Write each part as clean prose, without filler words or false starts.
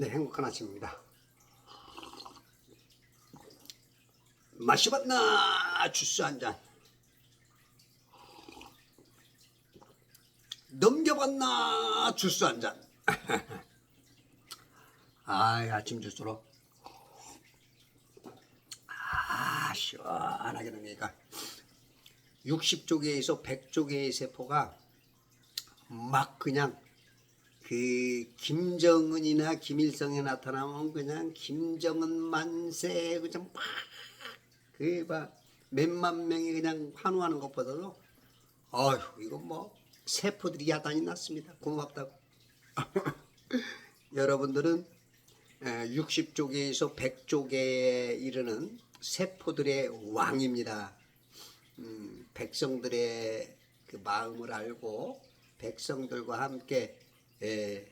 네, 행복한 아침입니다. 마셔봤나 주스 한 잔. 넘겨봤나 주스 한 잔. 아침 주스로 시원하게 넘기니까 60조개에서 100조개의 세포가 막 그냥 그 김정은이나 김일성에 나타나면 그냥 김정은 만세 그냥 막 몇만 명이 그냥 환호하는 것보다도 이건 뭐 세포들이 야단이 났습니다. 고맙다고. 여러분들은 60조개에서 100조개에 이르는 세포들의 왕입니다. 백성들의 그 마음을 알고 백성들과 함께 그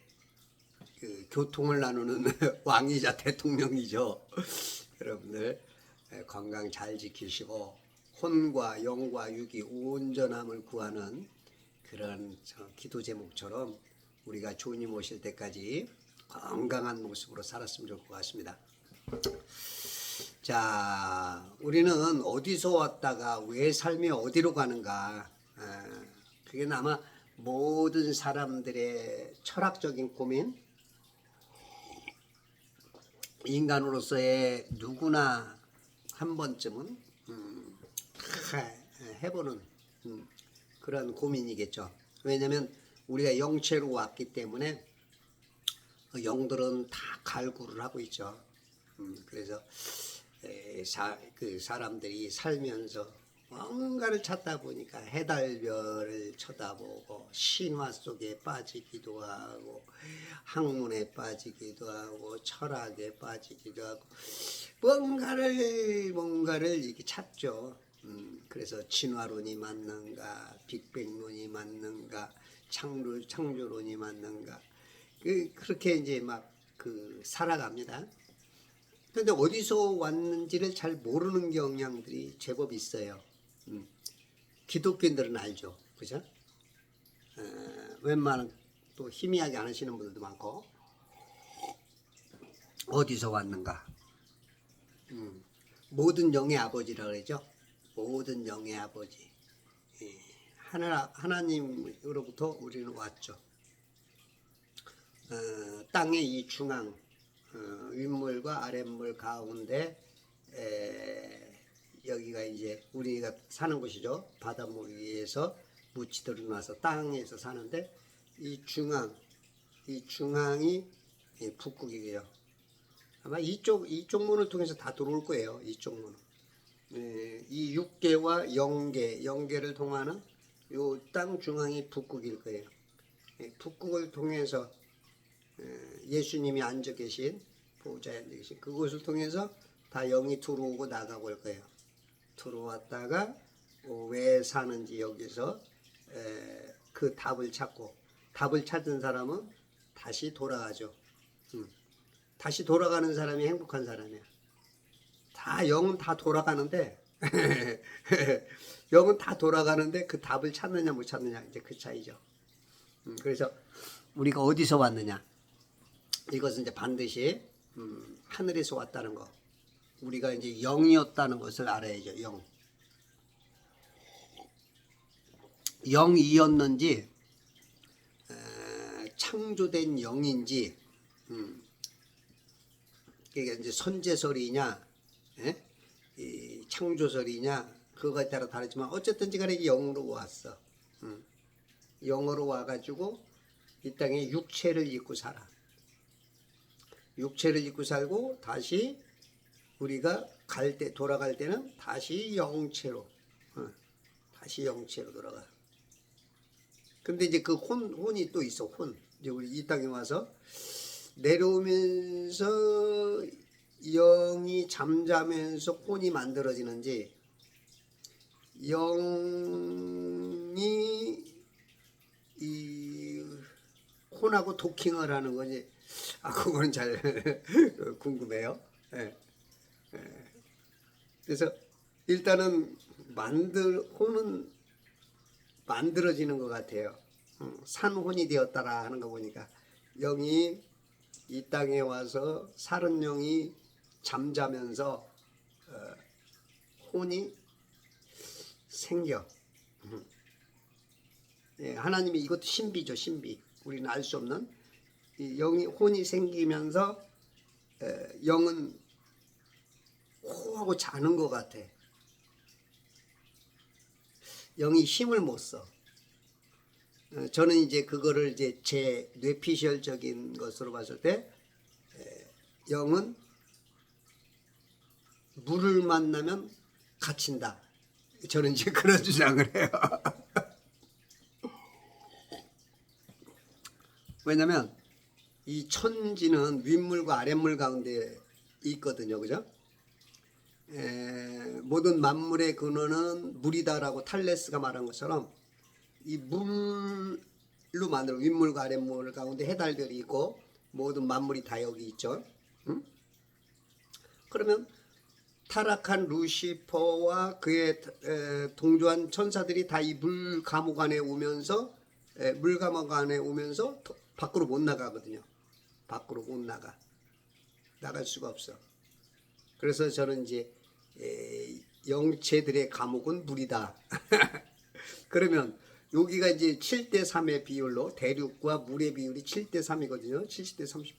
교통을 나누는 왕이자 대통령이죠. 여러분들 건강 잘 지키시고 혼과 영과 육이 온전함을 구하는 그런 기도 제목처럼 우리가 주님 오실 때까지 건강한 모습으로 살았으면 좋을 것 같습니다. 자, 우리는 어디서 왔다가 왜 삶이 어디로 가는가? 그게 아마 모든 사람들의 철학적인 고민, 인간으로서의 누구나 한 번쯤은 해보는 그런 고민이겠죠. 왜냐하면 우리가 영체로 왔기 때문에 영들은 다 갈구를 하고 있죠. 그래서 그 사람들이 살면서 뭔가를 찾다 보니까 해달별을 쳐다보고 신화 속에 빠지기도 하고 학문에 빠지기도 하고 철학에 빠지기도 하고 뭔가를 이렇게 찾죠. 그래서 진화론이 맞는가, 빅뱅론이 맞는가, 창조론이 맞는가, 그렇게 이제 막 살아갑니다. 그런데 어디서 왔는지를 잘 모르는 경향들이 제법 있어요. 기독교인들은 알죠, 그죠? 웬만한 또 희미하게 안 하시는 분들도 많고, 어디서 왔는가? 모든 영의 아버지라 그러죠. 모든 영의 아버지. 하나님으로부터 우리는 왔죠. 땅의 이 중앙, 윗물과 아랫물 가운데 여기가 이제 우리가 사는 곳이죠. 바닷물 위에서 묻히들어 놔서 땅에서 사는데 이 중앙이 북극이에요. 아마 이쪽 문을 통해서 다 들어올 거예요. 이쪽 문은. 이 육계와 영계를 통하는 요 땅 중앙이 북극일 거예요. 북극을 통해서 예수님이 앉아 계신 보좌에 앉아 계신 그곳을 통해서 다 영이 들어오고 나가고 올 거예요. 들어왔다가 왜 사는지 여기서 그 답을 찾은 사람은 다시 돌아가죠. 다시 돌아가는 사람이 행복한 사람이야. 영은 다 돌아가는데 영은 다 돌아가는데 그 답을 찾느냐 못 찾느냐 이제 그 차이죠. 그래서 우리가 어디서 왔느냐? 이것은 이제 반드시 하늘에서 왔다는 거. 우리가 이제 영이었다는 것을 알아야죠. 영이었는지 창조된 영인지 그게 이제 선제설이냐 이 창조설이냐 그거에 따라 다르지만 어쨌든지 간에 영으로 왔어. 영으로 와가지고 이 땅에 육체를 입고 살아. 육체를 입고 살고 다시 우리가 돌아갈 때는 다시 영체로 돌아가. 근데 이제 그 혼이 또 있어. 이제 우리 이 땅에 와서 내려오면서 영이 잠자면서 혼이 만들어지는지 영이 이 혼하고 도킹을 하는 거지. 그거는 잘 궁금해요. 그래서 일단은 혼은 만들어지는 것 같아요. 산혼이 되었다라 하는 거 보니까 영이 이 땅에 와서 살은 영이 잠자면서 혼이 생겨. 예, 하나님이 이것도 신비죠, 신비. 우리는 알 수 없는 이 영이 혼이 생기면서 영은 호하고 자는 것 같아. 영이 힘을 못 써. 저는 이제 그거를 이제 제 뇌피셜적인 것으로 봤을 때 영은 물을 만나면 갇힌다. 저는 이제 그런 주장을 해요. 왜냐면 이 천지는 윗물과 아랫물 가운데 있거든요. 그죠? 모든 만물의 근원은 물이다라고 탈레스가 말한 것처럼 이 물로 만들어 윗물과 아랫물 가운데 해달별이 있고 모든 만물이 다 여기 있죠. 응? 그러면 타락한 루시퍼와 그의 동조한 천사들이 다 이 물 감옥 안에 오면서 물 감옥 안에 오면서 밖으로 못 나가거든요. 밖으로 못 나갈 수가 없어. 그래서 저는 이제 영체들의 감옥은 물이다. 그러면 여기가 이제 7대3의 비율로 대륙과 물의 비율이 7대3이거든요. 70대 30.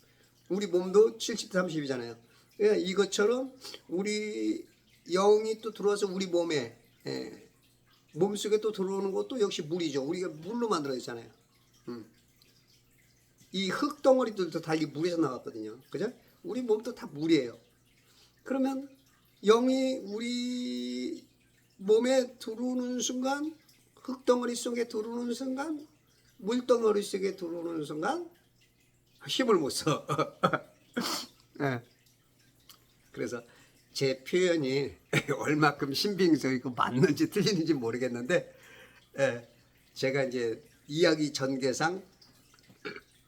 우리 몸도 70대 30이잖아요. 그러니까 이것처럼 우리 영이 또 들어와서 우리 몸에 몸속에 또 들어오는 것도 역시 물이죠. 우리가 물로 만들어 있잖아요. 이 흙덩어리들도 다 이 물에서 나왔거든요. 그죠? 우리 몸도 다 물이에요. 그러면 영이 우리 몸에 들어오는 순간, 흙덩어리 속에 들어오는 순간, 물덩어리 속에 들어오는 순간 힘을 못 써. 네. 그래서 제 표현이 얼마큼 신빙성이고 맞는지 틀리는지 모르겠는데 제가 이제 이야기 전개상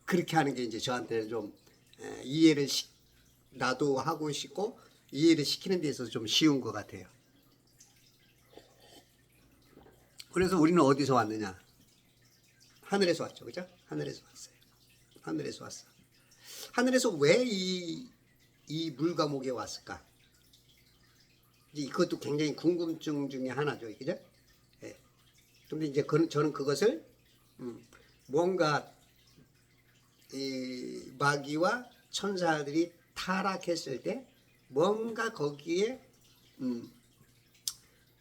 그렇게 하는 게 이제 저한테 좀 이해를 나도 하고 싶고 이해를 시키는 데 있어서 좀 쉬운 것 같아요. 그래서 우리는 어디서 왔느냐? 하늘에서 왔죠, 그죠? 하늘에서 왔어요. 하늘에서 왔어. 하늘에서 왜 이 물감옥에 왔을까? 이것도 굉장히 궁금증 중에 하나죠, 그죠? 예. 근데 이제 저는 그것을 뭔가 이 마귀와 천사들이 타락했을 때 뭔가 거기에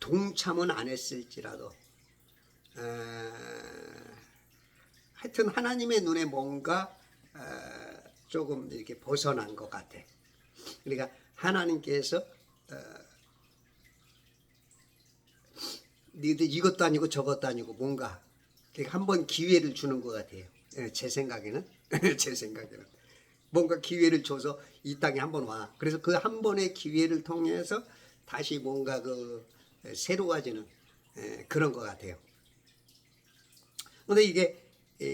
동참은 안 했을지라도 하여튼 하나님의 눈에 뭔가 조금 이렇게 벗어난 것 같아. 그러니까 하나님께서 너희들 이것도 아니고 저것도 아니고 뭔가 한번 기회를 주는 것 같아요. 제 생각에는 제 생각에는 뭔가 기회를 줘서 이 땅에 한번 와. 그래서 그 한 번의 기회를 통해서 다시 뭔가 그 새로워지는 그런 것 같아요. 근데 이게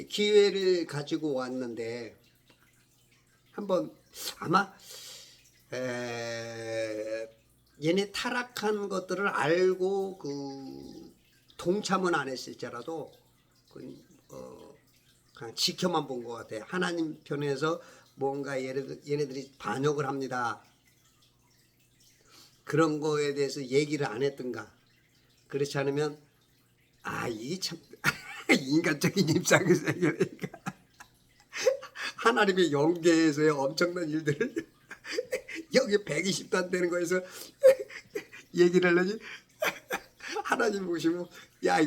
기회를 가지고 왔는데 한번 아마 얘네 타락한 것들을 알고 그 동참은 안 했을지라도 그냥 지켜만 본 것 같아요. 하나님 편에서 뭔가 얘네들이 반역을 합니다. 그런 거에 대해서 얘기를 안 했던가. 그렇지 않으면 이게 참 인간적인 입장에서 얘기하니까 하나님의 영계에서의 엄청난 일들을 여기 120도 안 되는 거에서 얘기를 하려니 하나님 보시면 야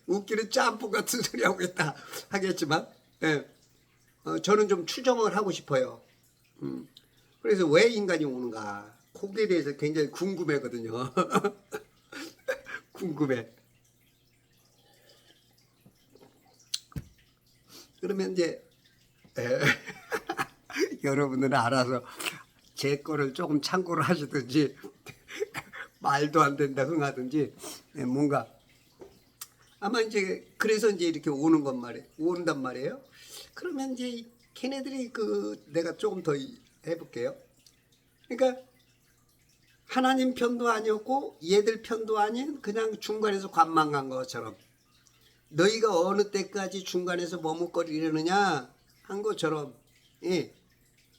웃기는 짬뽕 같은 소리 하고 있다 하겠지만 저는 좀 추정을 하고 싶어요. 그래서 왜 인간이 오는가 거기에 대해서 굉장히 궁금해거든요. 궁금해. 그러면 이제 여러분들은 알아서 제 거를 조금 참고를 하시든지 말도 안 된다 흥하든지 뭔가 아마 이제 그래서 이제 이렇게 온단 말이에요. 그러면 이제 걔네들이 내가 조금 더 해볼게요. 그러니까 하나님 편도 아니었고 얘들 편도 아닌 그냥 중간에서 관망 간 것처럼 너희가 어느 때까지 중간에서 머뭇거리려느냐 한 것처럼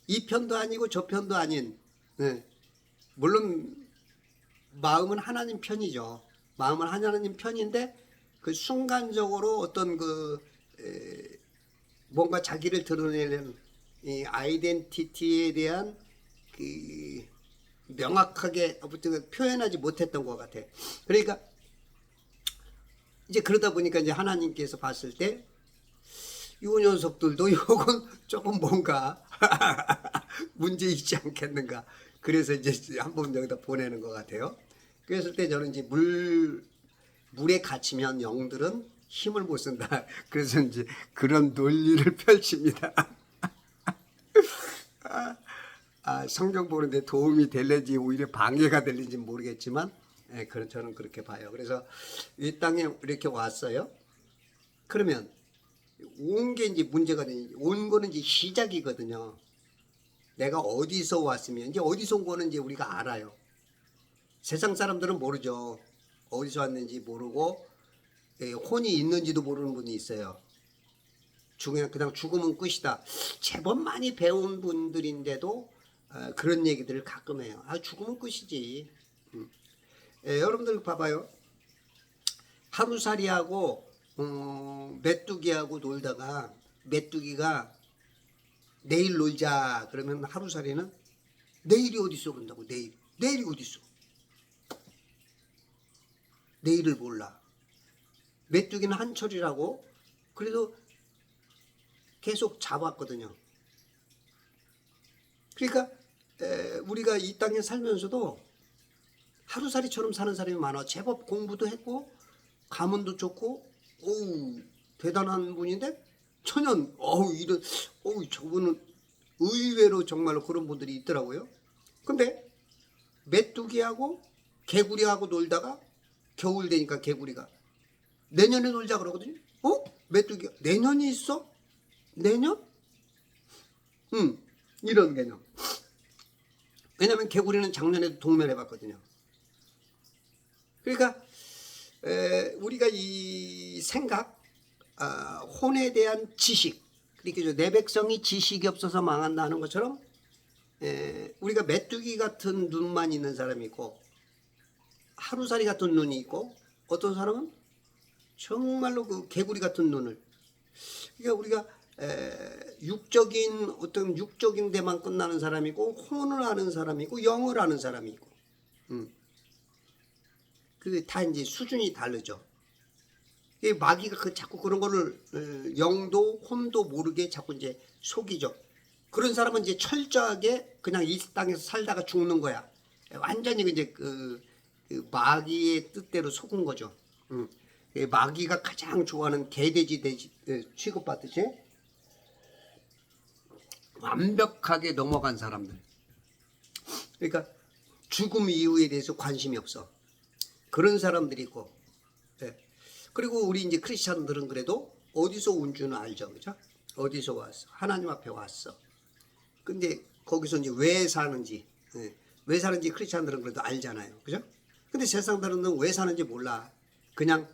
이 편도 아니고 저 편도 아닌, 예, 물론 마음은 하나님 편이죠. 마음은 하나님 편인데 그 순간적으로 어떤 뭔가 자기를 드러내는 이 아이덴티티에 대한 그 명확하게 아무튼 표현하지 못했던 것 같아. 그러니까 이제 그러다 보니까 이제 하나님께서 봤을 때 이 녀석들도 이건 조금 뭔가 문제 있지 않겠는가. 그래서 이제 한번 여기다 보내는 것 같아요. 그랬을 때 저는 이제 물에 갇히면 영들은 힘을 못 쓴다. 그래서 이제 그런 논리를 펼칩니다. 성경 보는데 도움이 될는지 오히려 방해가 될는지 모르겠지만, 예, 저는 그렇게 봐요. 그래서 이 땅에 이렇게 왔어요. 그러면 온 게 이제 문제가 되니, 온 거는 이제 시작이거든요. 내가 어디서 왔으면, 이제 어디서 온 거는 이제 우리가 알아요. 세상 사람들은 모르죠. 어디서 왔는지 모르고, 예, 혼이 있는지도 모르는 분이 있어요. 그냥 죽으면 끝이다. 제법 많이 배운 분들인데도 그런 얘기들을 가끔 해요. 죽으면 끝이지. 여러분들 봐봐요. 하루살이하고 메뚜기하고 놀다가 메뚜기가 내일 놀자 그러면 하루살이는 내일이 어딨어 그런다고. 내일이 어딨어. 내일을 몰라. 메뚜기는 한철이라고 그래도 계속 잡았거든요. 그러니까 우리가 이 땅에 살면서도 하루살이처럼 사는 사람이 많아. 제법 공부도 했고 가문도 좋고 대단한 분인데 천연 저분은 의외로 정말로 그런 분들이 있더라고요. 근데 메뚜기하고 개구리하고 놀다가 겨울 되니까 개구리가 내년에 놀자 그러거든요. 메뚜기가 내년이 있어? 내년? 이런 개념. 왜냐면 개구리는 작년에도 동면해봤거든요. 그러니까 우리가 이 생각, 혼에 대한 지식, 그러니까 내 백성이 지식이 없어서 망한다는 것처럼 우리가 메뚜기 같은 눈만 있는 사람이 있고 하루살이 같은 눈이 있고 어떤 사람은 정말로 그 개구리 같은 눈을, 그러니까 우리가 어떤 육적인 데만 끝나는 사람이고 혼을 아는 사람이고 영을 아는 사람이 있고 그 다 이제 수준이 다르죠. 마귀가 자꾸 그런 거를 영도 혼도 모르게 자꾸 이제 속이죠. 그런 사람은 이제 철저하게 그냥 이 땅에서 살다가 죽는 거야. 완전히 이제 그 마귀의 뜻대로 속은 거죠. 마귀가 가장 좋아하는 개돼지 취급받듯이 완벽하게 넘어간 사람들. 그러니까 죽음 이후에 대해서 관심이 없어. 그런 사람들이 있고, 그리고 우리 이제 크리스찬들은 그래도 어디서 온 줄은 알죠, 그죠? 어디서 왔어? 하나님 앞에 왔어. 근데 거기서 이제 왜 사는지 크리스찬들은 그래도 알잖아요, 그죠? 근데 세상 사람들은 왜 사는지 몰라. 그냥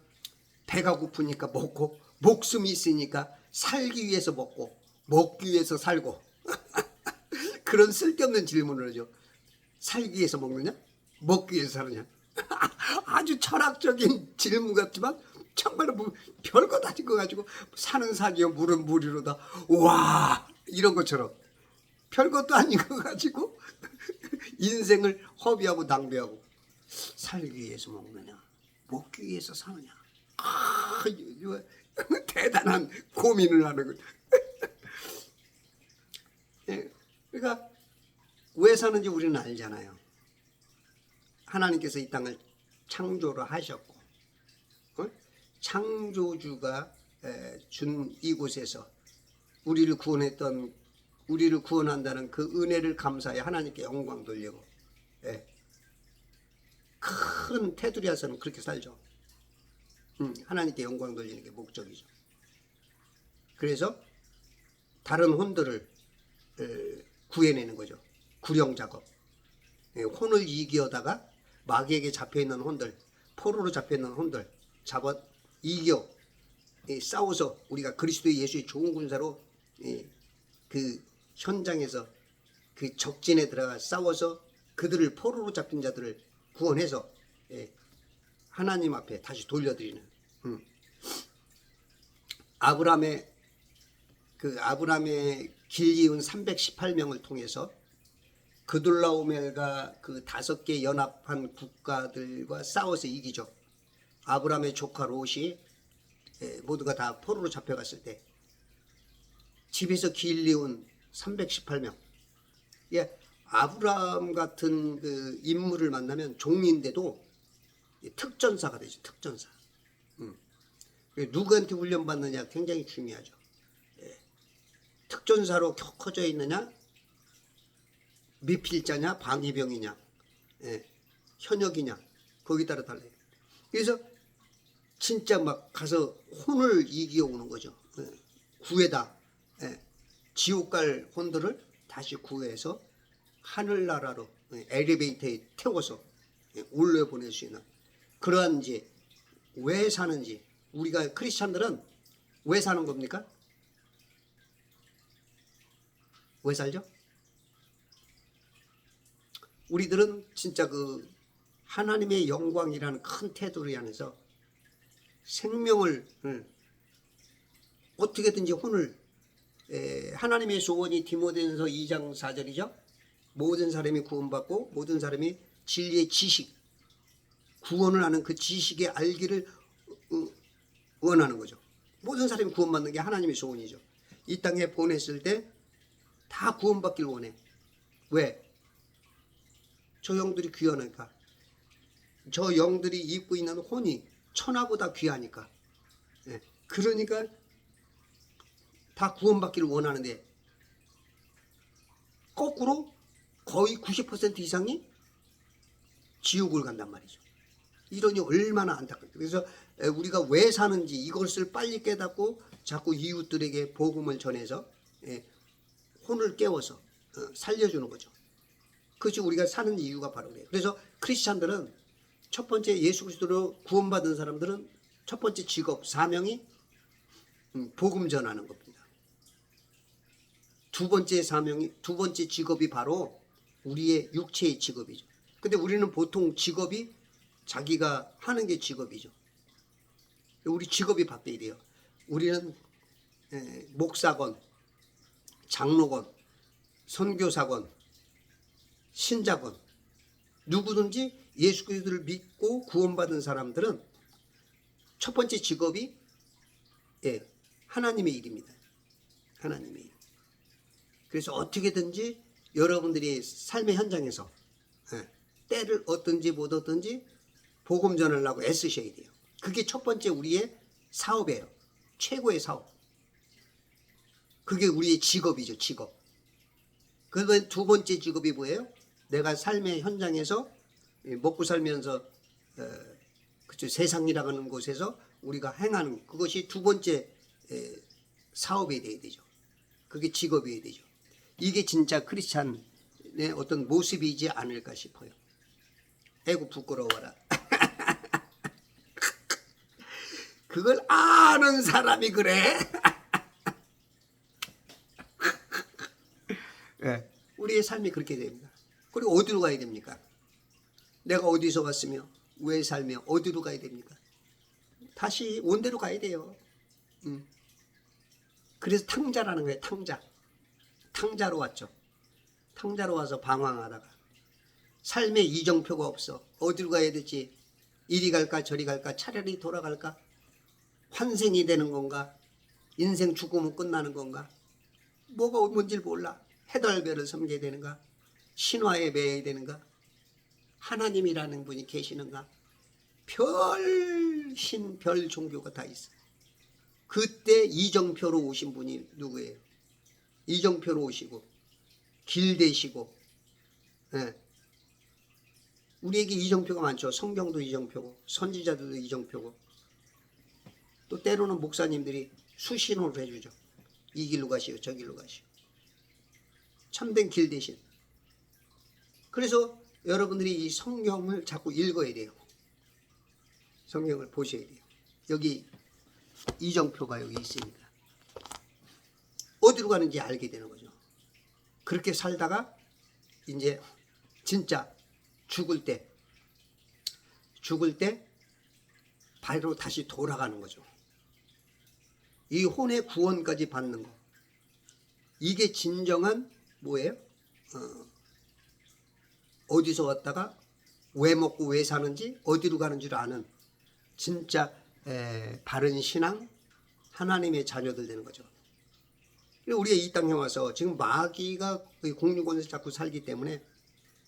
배가 고프니까 먹고, 목숨이 있으니까 살기 위해서 먹고, 먹기 위해서 살고. 그런 쓸데없는 질문을 하죠. 살기 위해서 먹느냐? 먹기 위해서 사느냐? 아주 철학적인 질문 같지만 정말로 뭐 별거 다 짓고 가지고 사는 사기요 물은 무리로다. 와 이런 것처럼 별것도 아닌 거 가지고 인생을 허비하고 낭비하고 살기 위해서 먹느냐 먹기 위해서 사느냐. 이거 대단한 고민을 하는 거죠. 그러니까 왜 사는지 우리는 알잖아요. 하나님께서 이 땅을 창조를 하셨고 창조주가 준 이곳에서 우리를 구원한다는 그 은혜를 감사해 하나님께 영광 돌리고 큰 테두리에서는 그렇게 살죠. 하나님께 영광 돌리는 게 목적이죠. 그래서 다른 혼들을 구해내는 거죠. 구령 작업. 혼을 이기어다가 마귀에게 잡혀있는 혼들, 포로로 잡혀있는 혼들 이겨 싸워서 우리가 그리스도 예수의 좋은 군사로 그 현장에서 그 적진에 들어가 싸워서 그들을 포로로 잡힌 자들을 구원해서 하나님 앞에 다시 돌려드리는 아브라함의 길 이은 318명을 통해서 그둘라오멜과 그 5개 연합한 국가들과 싸워서 이기죠. 아브라함의 조카 롯이 모두가 다 포로로 잡혀갔을 때 집에서 길 이은 318명. 아브라함 같은 그 인물을 만나면 종인데도 특전사가 되죠. 특전사. 누구한테 훈련받느냐 굉장히 중요하죠. 특전사로 커져 있느냐, 미필자냐, 방위병이냐, 현역이냐, 거기 따라 달라요. 그래서 진짜 막 가서 혼을 이겨오는 거죠. 구해다. 지옥 갈 혼들을 다시 구해서 하늘나라로 엘리베이터에 태워서 올려보낼 수 있는 그러한 이제 왜 사는지, 우리가 크리스찬들은 왜 사는 겁니까? 왜 살죠? 우리들은 진짜 그 하나님의 영광이라는 큰 태도를 안에서 생명을 어떻게든지 혼을 하나님의 소원이 디모데전서 2장 4절이죠. 모든 사람이 구원받고 모든 사람이 진리의 지식, 구원을 하는 그 지식의 알기를 원하는 거죠. 모든 사람이 구원받는 게 하나님의 소원이죠. 이 땅에 보냈을 때 다 구원받길 원해. 왜? 저 영들이 귀하니까. 저 영들이 입고 있는 혼이 천하보다 귀하니까. 그러니까 다 구원받기를 원하는데 거꾸로 거의 90% 이상이 지옥을 간단 말이죠. 이러니 얼마나 안타깝죠. 그래서 우리가 왜 사는지 이것을 빨리 깨닫고 자꾸 이웃들에게 복음을 전해서 혼을 깨워서 살려주는 거죠. 그것이 우리가 사는 이유가 바로 그래요. 그래서 크리스찬들은 첫 번째 예수 그리스도로 구원받은 사람들은 첫 번째 직업, 사명이 복음 전하는 겁니다. 두 번째 직업이 바로 우리의 육체의 직업이죠. 근데 우리는 보통 직업이 자기가 하는 게 직업이죠. 우리 직업이 바뀌어야 돼요. 우리는 목사건, 장로건, 선교사건, 신자건, 누구든지 예수 그리스도를 믿고 구원받은 사람들은 첫 번째 직업이 하나님의 일입니다. 하나님의 일. 그래서 어떻게든지 여러분들이 삶의 현장에서 때를 얻든지 못 얻든지 복음 전하려고 애쓰셔야 돼요. 그게 첫 번째 우리의 사업이에요. 최고의 사업. 그게 우리의 직업이죠. 직업. 그다음에 두 번째 직업이 뭐예요? 내가 삶의 현장에서 먹고 살면서 그쵸, 세상이라는 곳에서 우리가 행하는 그것이 두 번째 사업이 돼야 되죠. 그게 직업이어야 되죠. 이게 진짜 크리스찬의 어떤 모습이지 않을까 싶어요. 아이고 부끄러워라. 그걸 아는 사람이 그래. 우리의 삶이 그렇게 됩니다. 그리고 어디로 가야 됩니까? 내가 어디서 왔으며 왜 살며 어디로 가야 됩니까? 다시 원대로 가야 돼요. 그래서 탕자라는 거예요. 탕자로 왔죠. 탕자로 와서 방황하다가 삶에 이정표가 없어. 어디로 가야 될지, 이리 갈까 저리 갈까, 차라리 돌아갈까, 환생이 되는 건가, 인생 죽으면 끝나는 건가, 뭐가 뭔지 몰라. 해달별을 섬겨야 되는가, 신화에 매여야 되는가, 하나님이라는 분이 계시는가, 별 종교가 다 있어. 그때 이정표로 오신 분이 누구예요? 이정표로 오시고 길 되시고, 우리에게 이정표가 많죠. 성경도 이정표고 선지자들도 이정표고, 또 때로는 목사님들이 수신호를 해주죠. 이 길로 가시오 저 길로 가시오. 참된 길 대신. 그래서 여러분들이 이 성경을 자꾸 읽어야 돼요. 성경을 보셔야 돼요. 여기 이정표가 여기 있습니다. 어디로 가는지 알게 되는 거죠. 그렇게 살다가 이제 진짜 죽을 때 바로 다시 돌아가는 거죠. 이 혼의 구원까지 받는 거. 이게 진정한 뭐예요? 어디서 왔다가 왜 먹고 왜 사는지 어디로 가는지를 아는 진짜 바른 신앙, 하나님의 자녀들 되는 거죠. 우리가 이 땅에 와서 지금 마귀가 공중권에서 자꾸 살기 때문에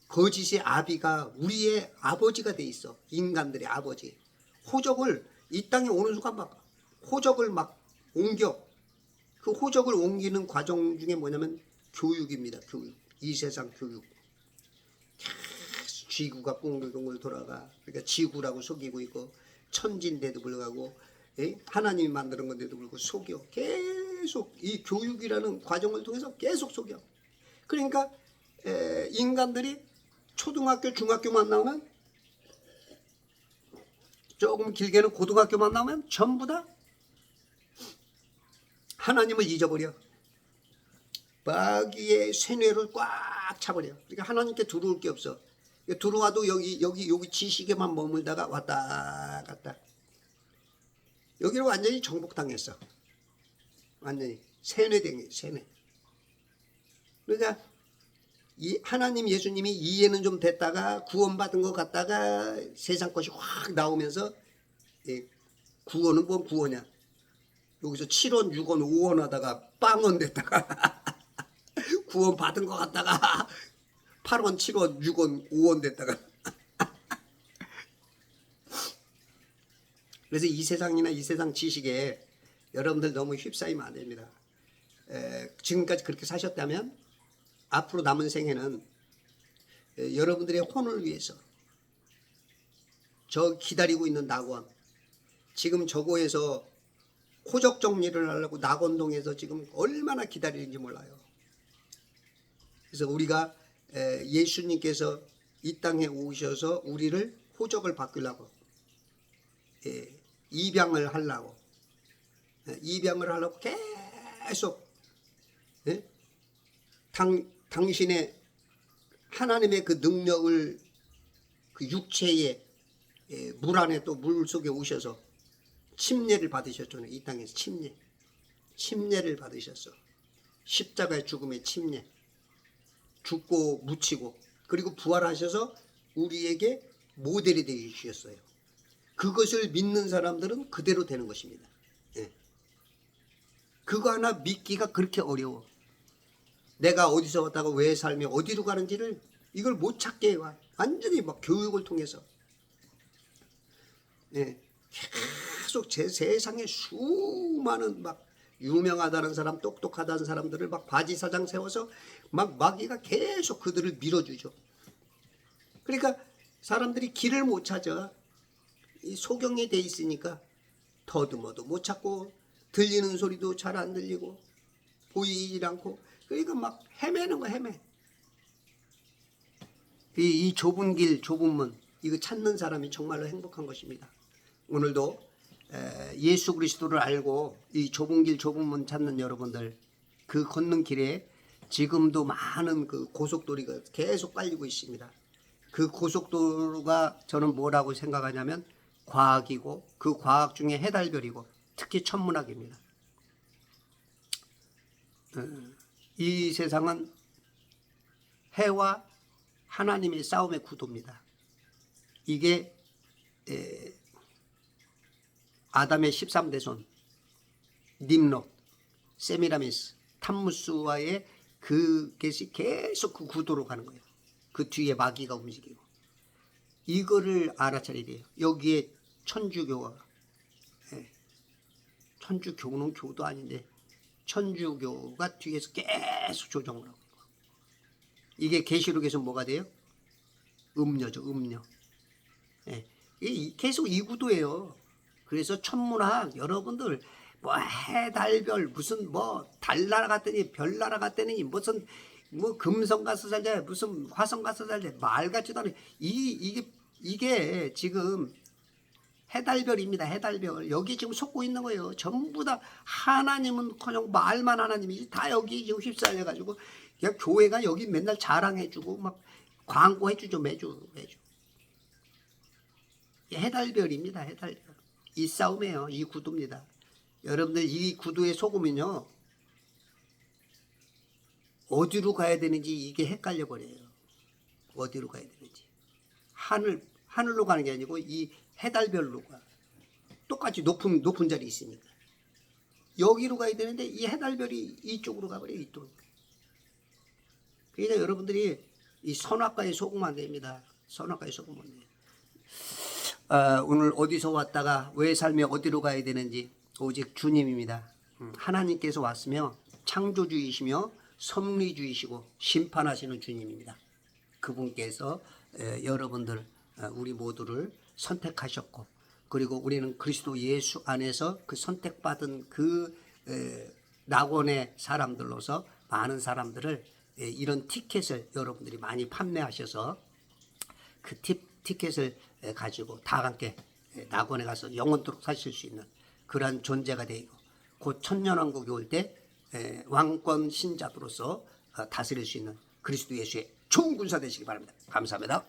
거짓의 아비가 우리의 아버지가 돼 있어. 인간들의 아버지. 호적을 이 땅에 오는 순간 막 호적을 막 옮겨. 그 호적을 옮기는 과정 중에 뭐냐면 교육입니다. 교육. 이 세상 교육. 계속 지구가 꽁글꽁글 돌아가. 그러니까 지구라고 속이고 있고 천지인데도 불구하고 하나님이 만드는 건데도 불구하고 속여. 계속 이 교육이라는 과정을 통해서 계속 속여. 그러니까 인간들이 초등학교, 중학교만 나오면 조금 길게는 고등학교만 나오면 전부 다 하나님을 잊어버려. 마귀의 쇠뇌를 꽉 차버려. 그러니까 하나님께 들어올 게 없어. 들어와도 여기 지식에만 머물다가 왔다 갔다. 여기로 완전히 정복당했어. 완전히 세뇌된 세뇌. 그러니까 이 하나님 예수님이 이해는 좀 됐다가 구원받은 것 같다가 세상 것이 확 나오면서 구원은 뭔 구원이야. 여기서 7원, 6원, 5원 하다가 빵원 됐다가 구원 받은 것 같다가 8원, 7원, 6원, 5원 됐다가 그래서 이 세상이나 이 세상 지식에 여러분들 너무 휩싸이면 안 됩니다. 지금까지 그렇게 사셨다면 앞으로 남은 생애는 여러분들의 혼을 위해서 저 기다리고 있는 낙원, 지금 저거에서 호적 정리를 하려고 낙원동에서 지금 얼마나 기다리는지 몰라요. 그래서 우리가 예수님께서 이 땅에 오셔서 우리를 호적을 바꾸려고 입양을 하려고 계속 당신의 하나님의 그 능력을 그 육체의 물 안에 또 물 속에 오셔서 침례를 받으셨잖아요. 이 땅에서 침례를 받으셨어. 십자가의 죽음의 침례. 죽고 묻히고 그리고 부활하셔서 우리에게 모델이 되어 주셨어요. 그것을 믿는 사람들은 그대로 되는 것입니다. 그거 하나 믿기가 그렇게 어려워. 내가 어디서 왔다가 왜 살며 어디로 가는지를 이걸 못 찾게 와. 완전히 막 교육을 통해서 계속 제 세상에 수많은 막 유명하다는 사람, 똑똑하다는 사람들을 막 바지사장 세워서 막 마귀가 계속 그들을 밀어주죠. 그러니까 사람들이 길을 못 찾아. 이 소경이 돼 있으니까 더듬어도 못 찾고 들리는 소리도 잘 안 들리고 보이질 않고 그러니까 막 헤매는 거야, 헤매. 이 좁은 길, 좁은 문 이거 찾는 사람이 정말로 행복한 것입니다. 오늘도 예수 그리스도를 알고 이 좁은 길, 좁은 문 찾는 여러분들 그 걷는 길에 지금도 많은 그 고속도로가 계속 깔리고 있습니다. 그 고속도로가 저는 뭐라고 생각하냐면 과학이고 그 과학 중에 해달별이고 특히 천문학입니다. 이 세상은 해와 하나님의 싸움의 구도입니다. 이게 아담의 13대 손 님롯, 세미라미스, 탐무스와의 그것이 계속 그 구도로 가는 거예요. 그 뒤에 마귀가 움직이고 이거를 알아차려야 돼요. 여기에 천주교가 천주교는 교도 아닌데 천주교가 뒤에서 계속 조정을 하고 있고 이게 계시록에서 뭐가 돼요? 음녀죠. 음녀. 계속 이 구도예요. 그래서 천문학 여러분들 뭐 해달별 무슨 뭐 달나라 갔더니 별나라 갔더니 무슨 뭐 금성 가서 살자 무슨 화성 가서 살자 말 같지도 않아요. 이게 지금 해달별입니다. 해달별. 여기 지금 속고 있는 거예요. 전부 다 하나님은 그냥 말만 하나님이지 다 여기 지금 휩싸여 가지고 그냥 교회가 여기 맨날 자랑해주고 막 광고해주죠. 매주. 해달별입니다. 해달별. 이 싸움이에요. 이 구두입니다. 여러분들 이 구두에 속으면요, 어디로 가야 되는지 이게 헷갈려 버려요. 어디로 가야 되는지. 하늘로 가는 게 아니고 이 해달별로 가. 똑같이 높은 자리 있으니까. 여기로 가야 되는데 이 해달별이 이쪽으로 가버려요. 이쪽으로. 그러니까 여러분들이 이 선악과에 속으면 안 됩니다. 선악과에 속으면 안 돼요. 오늘 어디서 왔다가 왜 삶이 어디로 가야 되는지 오직 주님입니다. 하나님께서 왔으며 창조주이시며 섭리주이시고 심판하시는 주님입니다. 그분께서 여러분들 우리 모두를 선택하셨고, 그리고 우리는 그리스도 예수 안에서 그 선택받은 그 낙원의 사람들로서 많은 사람들을 이런 티켓을 여러분들이 많이 판매하셔서 그 티켓을 가지고 다 함께 낙원에 가서 영원토록 사실 수 있는 그러한 존재가 되고, 곧 천년왕국이 올 때 왕권 신자로서 다스릴 수 있는 그리스도 예수의 좋은 군사 되시기 바랍니다. 감사합니다.